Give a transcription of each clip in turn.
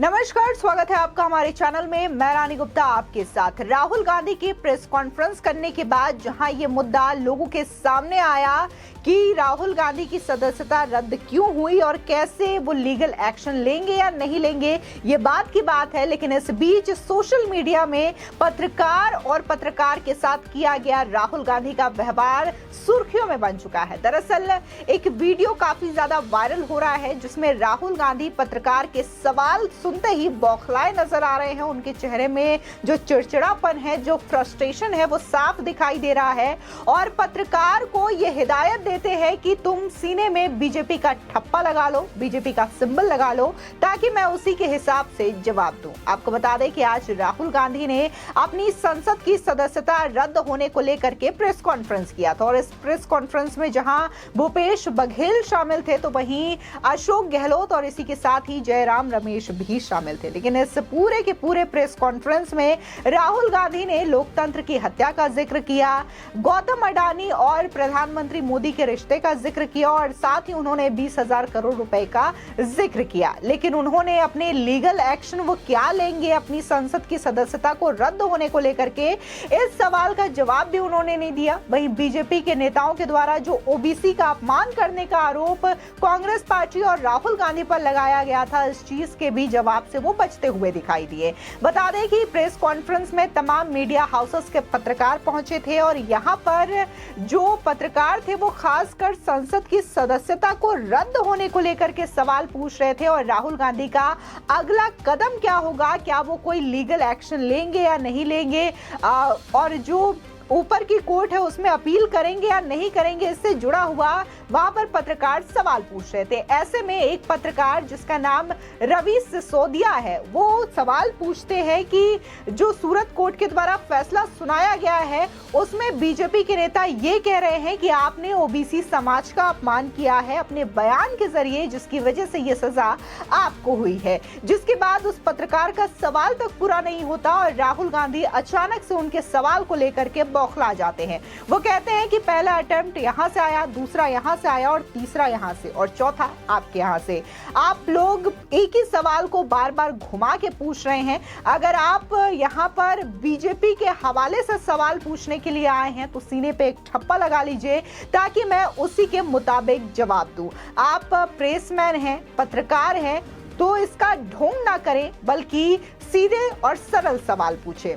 नमस्कार, स्वागत है आपका हमारे चैनल में। मैं रानी गुप्ता आपके साथ। राहुल गांधी की प्रेस कॉन्फ्रेंस करने के बाद जहां ये मुद्दा लोगों के सामने आया कि राहुल गांधी की सदस्यता रद्द क्यों हुई और कैसे वो लीगल एक्शन लेंगे या नहीं लेंगे, ये बात की बात है। लेकिन इस बीच सोशल मीडिया में पत्रकार के साथ किया गया राहुल गांधी का व्यवहार सुर्खियों में बन चुका है। दरअसल एक वीडियो काफी ज्यादा वायरल हो रहा है जिसमें राहुल गांधी पत्रकार के सवाल सुनते ही बौखलाए नजर आ रहे हैं। उनके चेहरे में जो चिड़चिड़ापन है, जो फ्रस्ट्रेशन है, वो साफ दिखाई दे रहा है और पत्रकार को ये हिदायत देते हैं कि तुम सीने में बीजेपी का ठप्पा लगा लो, बीजेपी का सिंबल लगा लो, ताकि मैं उसी के हिसाब से जवाब दूं। आपको बता दें कि आज राहुल गांधी ने अपनी संसद की सदस्यता रद्द होने को लेकर के प्रेस कॉन्फ्रेंस किया था और इस प्रेस कॉन्फ्रेंस में जहां भूपेश बघेल शामिल थे तो वहीं अशोक गहलोत और इसी के साथ ही जयराम रमेश भी शामिल थे। लेकिन इस पूरे के पूरे प्रेस कॉन्फ्रेंस में राहुल गांधी ने लोकतंत्र की हत्या का जिक्र किया, गौतम अडानी और प्रधानमंत्री मोदी के रिश्ते का जिक्र किया और साथ ही उन्होंने 20,000 करोड़ रुपए का जिक्र किया। लेकिन उन्होंने अपने लीगल एक्शन वो क्या लेंगे अपनी संसद की सदस्यता को रद्द होने को लेकर के, इस सवाल का जवाब भी उन्होंने नहीं दिया। वहीं बीजेपी के नेताओं के द्वारा जो ओबीसी का अपमान करने का आरोप कांग्रेस पार्टी और राहुल गांधी पर लगाया गया था, इस चीज के भी जवाब से वो बचते हुए दिखाई दिए। बता दें कि प्रेस कॉन्फ्रेंस में तमाम मीडिया हाउसेस के पत्रकार पहुंचे थे और यहां पर जो पत्रकार थे वो खासकर संसद की सदस्यता को रद्द होने को लेकर के सवाल पूछ रहे थे और राहुल गांधी का अगला कदम क्या होगा, क्या वो कोई लीगल एक्शन लेंगे या नहीं लेंगे, और जो ऊपर की कोर्ट है उसमें अपील करेंगे या नहीं करेंगे, इससे जुड़ा हुआ वहां पर पत्रकार सवाल पूछ रहे थे। ऐसे में एक पत्रकार जिसका नाम रवि सिसोदिया है, वो सवाल पूछते हैं कि जो सूरत कोर्ट के द्वारा फैसला सुनाया गया है उसमें बीजेपी के नेता ये कह रहे हैं कि आपने ओबीसी समाज का अपमान किया है अपने बयान के जरिए, जिसकी वजह से ये सजा आपको हुई है। जिसके बाद उस पत्रकार का सवाल तक पूरा नहीं होता और राहुल गांधी अचानक से उनके सवाल को लेकर के बौखला जाते हैं। वो कहते हैं कि पहला अटेम्प्ट यहां से आया, दूसरा यहां से आया और तीसरा यहां से और चौथा आपके यहां से। आप लोग एक ही सवाल को बार बार घुमा के पूछ रहे हैं। अगर आप यहां पर बीजेपी के हवाले से सवाल पूछने के लिए आए हैं तो सीने पे एक ठप्पा लगा लीजिए ताकि मैं उसी के मुताबिक जवाब दूं। आप प्रेसमैन हैं, पत्रकार हैं, तो इसका ढोंग ना करें बल्कि सीधे और सरल सवाल पूछें।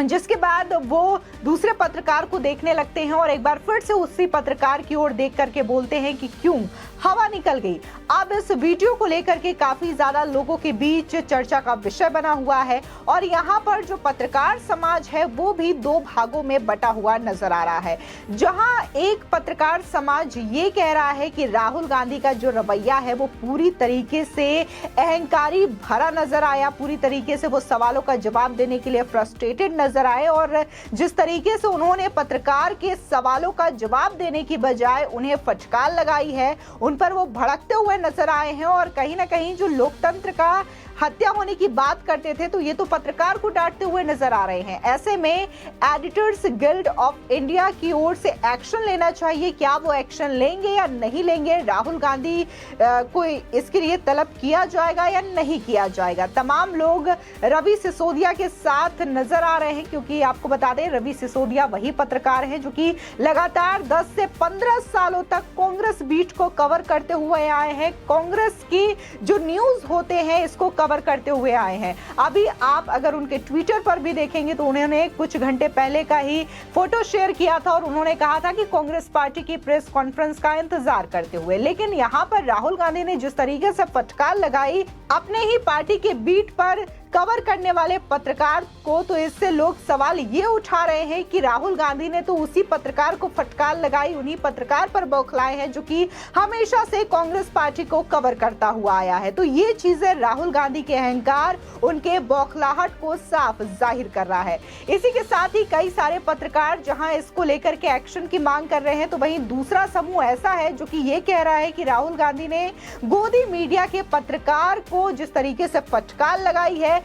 जिसके बाद वो दूसरे पत्रकार को देखने लगते हैं और एक बार फिर से उसी पत्रकार की ओर देख करके बोलते हैं कि क्यों हवा निकल गई। अब इस वीडियो को लेकर के काफी ज्यादा लोगों के बीच चर्चा का विषय बना हुआ है और यहाँ पर जो पत्रकार समाज है वो भी दो भागों में बटा हुआ नजर आ रहा है। जहां एक पत्रकार समाज ये कह रहा है कि राहुल गांधी का जो रवैया है वो पूरी तरीके से अहंकारी भरा नजर आया, पूरी तरीके से वो सवालों का जवाब देने के लिए फ्रस्ट्रेटेड नजर आए और जिस तरीके से उन्होंने पत्रकार के सवालों का जवाब देने की बजाय उन्हें फटकार लगाई है, उन पर वो भड़कते हुए नजर आए हैं और कहीं ना कहीं जो लोकतंत्र का हत्या होने की बात करते थे तो ये तो पत्रकार को डांटते हुए नजर आ रहे हैं। ऐसे में एडिटर्स गिल्ड ऑफ इंडिया की ओर से एक्शन लेना चाहिए। क्या वो एक्शन लेंगे या नहीं लेंगे? राहुल गांधी को इसके लिए तलब किया जाएगा या नहीं किया जाएगा? तमाम लोग रवि सिसोदिया के साथ नजर आ रहे हैं क्योंकि आपको बता दें रवि सिसोदिया वही पत्रकार हैं जो कि लगातार 10 से 15 सालों तक कांग्रेस बीट को कवर करते हुए आए हैं। कांग्रेस की जो न्यूज होते हैं इसको कवर करते हुए आए हैं। अभी आप अगर उनके ट्विटर पर भी देखेंगे तो उन्होंने कुछ घंटे पहले का ही फोटो शेयर किया था और उन्होंने कहा था कि कांग्रेस पार्टी की प्रेस कॉन्फ्रेंस का इंतजार करते हुए। लेकिन यहां पर राहुल गांधी ने जिस तरीके से फटकार लगाई अपने ही पार्टी के बीट पर कवर करने वाले पत्रकार को, तो इससे लोग सवाल ये उठा रहे हैं कि राहुल गांधी ने तो उसी पत्रकार को फटकार लगाई, उन्हीं पत्रकार पर बौखलाए हैं जो कि हमेशा से कांग्रेस पार्टी को कवर करता हुआ आया है। तो ये चीजें राहुल गांधी के अहंकार, उनके बौखलाहट को साफ जाहिर कर रहा है। इसी के साथ ही कई सारे पत्रकार जहां इसको लेकर के एक्शन की मांग कर रहे हैं तो वहीं दूसरा समूह ऐसा है जो कि ये कह रहा है कि राहुल गांधी ने गोदी मीडिया के पत्रकार को जिस तरीके से फटकार लगाई है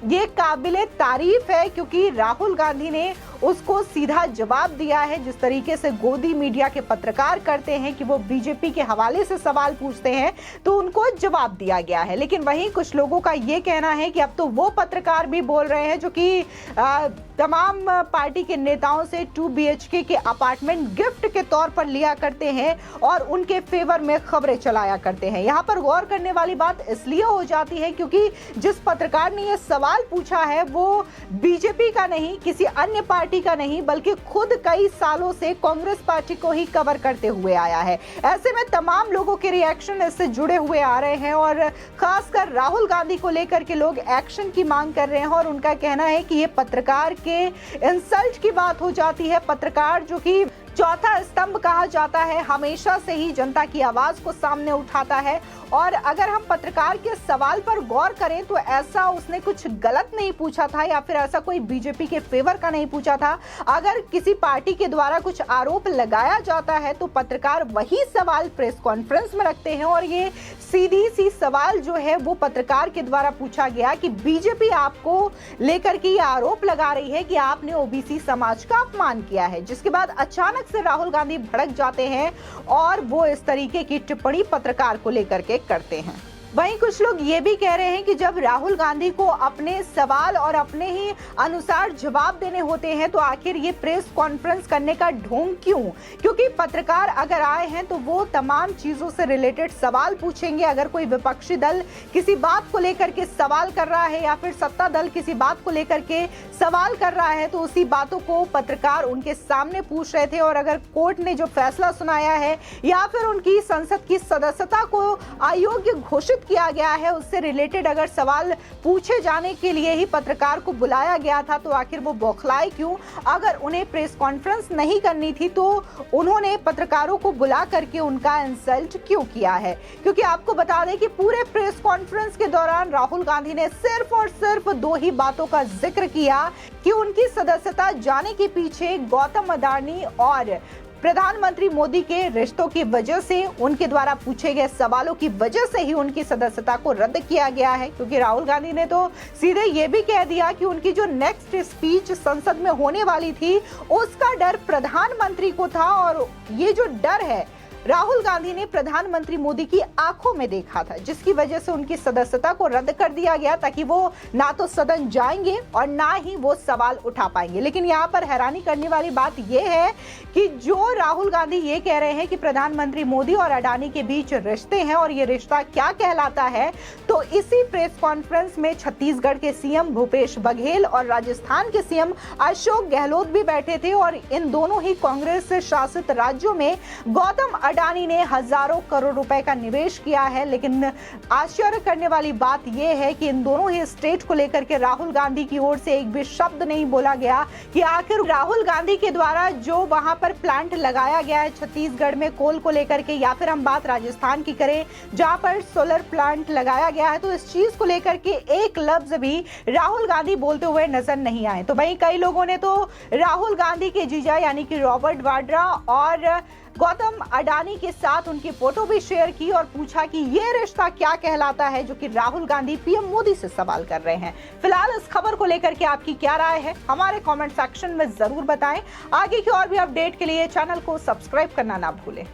ये काबिले तारीफ है क्योंकि राहुल गांधी ने उसको सीधा जवाब दिया है। जिस तरीके से गोदी मीडिया के पत्रकार करते हैं कि वो बीजेपी के हवाले से सवाल पूछते हैं तो उनको जवाब दिया गया है। लेकिन वहीं कुछ लोगों का ये कहना है कि अब तो वो पत्रकार भी बोल रहे हैं जो कि तमाम पार्टी के नेताओं से 2 BHK के अपार्टमेंट गिफ्ट के तौर पर लिया करते हैं और उनके फेवर में खबरें चलाया करते हैं। यहाँ पर गौर करने वाली बात इसलिए हो जाती है क्योंकि जिस पत्रकार ने यह सवाल पूछा है वो बीजेपी का नहीं, किसी अन्य पार्टी का नहीं, बल्कि खुद कई सालों से कांग्रेस पार्टी को ही कवर करते हुए आया है। ऐसे में तमाम लोगों के रिएक्शन इससे जुड़े हुए आ रहे हैं और खासकर राहुल गांधी को लेकर के लोग एक्शन की मांग कर रहे हैं और उनका कहना है कि ये पत्रकार के इंसल्ट की बात हो जाती है। पत्रकार जो कि चौथा स्तंभ कहा जाता है, हमेशा से ही जनता की आवाज को सामने उठाता है और अगर हम पत्रकार के सवाल पर गौर करें तो ऐसा उसने कुछ गलत नहीं पूछा था या फिर ऐसा कोई बीजेपी के फेवर का नहीं पूछा था। अगर किसी पार्टी के द्वारा कुछ आरोप लगाया जाता है तो पत्रकार वही सवाल प्रेस कॉन्फ्रेंस में रखते हैं और ये सीधी सी सवाल जो है वो पत्रकार के द्वारा पूछा गया कि बीजेपी आपको लेकर के ये आरोप लगा रही है कि आपने ओबीसी समाज का अपमान किया है, जिसके बाद अचानक से राहुल गांधी भड़क जाते हैं और वो इस तरीके की टिप्पणी पत्रकार को लेकर के करते हैं। वहीं कुछ लोग ये भी कह रहे हैं कि जब राहुल गांधी को अपने सवाल और अपने ही अनुसार जवाब देने होते हैं तो आखिर ये प्रेस कॉन्फ्रेंस करने का ढोंग क्यों? क्योंकि पत्रकार अगर आए हैं तो वो तमाम चीजों से रिलेटेड सवाल पूछेंगे। अगर कोई विपक्षी दल किसी बात को लेकर के सवाल कर रहा है या फिर सत्ता दल किसी बात को लेकर के सवाल कर रहा है तो उसी बातों को पत्रकार उनके सामने पूछ रहे थे और अगर कोर्ट ने जो फैसला सुनाया है या फिर उनकी संसद की सदस्यता को अयोग्य घोषित किया गया है उससे रिलेटेड अगर सवाल पूछे जाने के लिए ही पत्रकार को बुलाया गया था तो आखिर वो बौखलाए क्यों? अगर उन्हें प्रेस कॉन्फ्रेंस नहीं करनी थी तो उन्होंने पत्रकारों को बुला करके उनका इंसल्ट क्यों किया है? क्योंकि आपको बता दें कि पूरे प्रेस कॉन्फ्रेंस के दौरान राहुल गांधी ने सिर्फ और सिर्फ 2 ही बातों का जिक्र किया कि उनकी सदस्यता जाने के पीछे गौतम अडानी और प्रधानमंत्री मोदी के रिश्तों की वजह से, उनके द्वारा पूछे गए सवालों की वजह से ही उनकी सदस्यता को रद्द किया गया है। क्योंकि राहुल गांधी ने तो सीधे ये भी कह दिया कि उनकी जो नेक्स्ट स्पीच संसद में होने वाली थी उसका डर प्रधानमंत्री को था और ये जो डर है राहुल गांधी ने प्रधानमंत्री मोदी की आंखों में देखा था, जिसकी वजह से उनकी सदस्यता को रद्द कर दिया गया ताकि वो ना तो सदन जाएंगे और ना ही वो सवाल उठा पाएंगे। लेकिन यहाँ पर हैरानी करने वाली बात यह है कि जो राहुल गांधी ये कह रहे हैं कि प्रधानमंत्री मोदी और अडानी के बीच रिश्ते हैं और ये रिश्ता क्या कहलाता है, तो इसी प्रेस कॉन्फ्रेंस में छत्तीसगढ़ के सीएम भूपेश बघेल और राजस्थान के सीएम अशोक गहलोत भी बैठे थे और इन दोनों ही कांग्रेस शासित राज्यों में गौतम अडानी ने हजारों करोड़ रुपए का निवेश किया है। लेकिन आश्चर्य करने वाली बात यह है कि इन दोनों ही स्टेट को लेकर के राहुल गांधी की ओर से एक भी शब्द नहीं बोला गया कि आखिर राहुल गांधी के द्वारा जो वहां पर प्लांट लगाया गया है छत्तीसगढ़ में कोल को लेकर के, या फिर हम बात राजस्थान की करें जहां पर सोलर प्लांट लगाया गया है, तो इस चीज को लेकर के एक लफ्ज भी राहुल गांधी बोलते हुए नजर नहीं आए। तो वहीं कई लोगों ने तो राहुल गांधी के जीजा यानी कि रॉबर्ट वाड्रा और गौतम अडानी के साथ उनकी फोटो भी शेयर की और पूछा कि ये रिश्ता क्या कहलाता है, जो कि राहुल गांधी पीएम मोदी से सवाल कर रहे हैं। फिलहाल इस खबर को लेकर के आपकी क्या राय है हमारे कमेंट सेक्शन में जरूर बताएं। आगे की और भी अपडेट के लिए चैनल को सब्सक्राइब करना ना भूलें।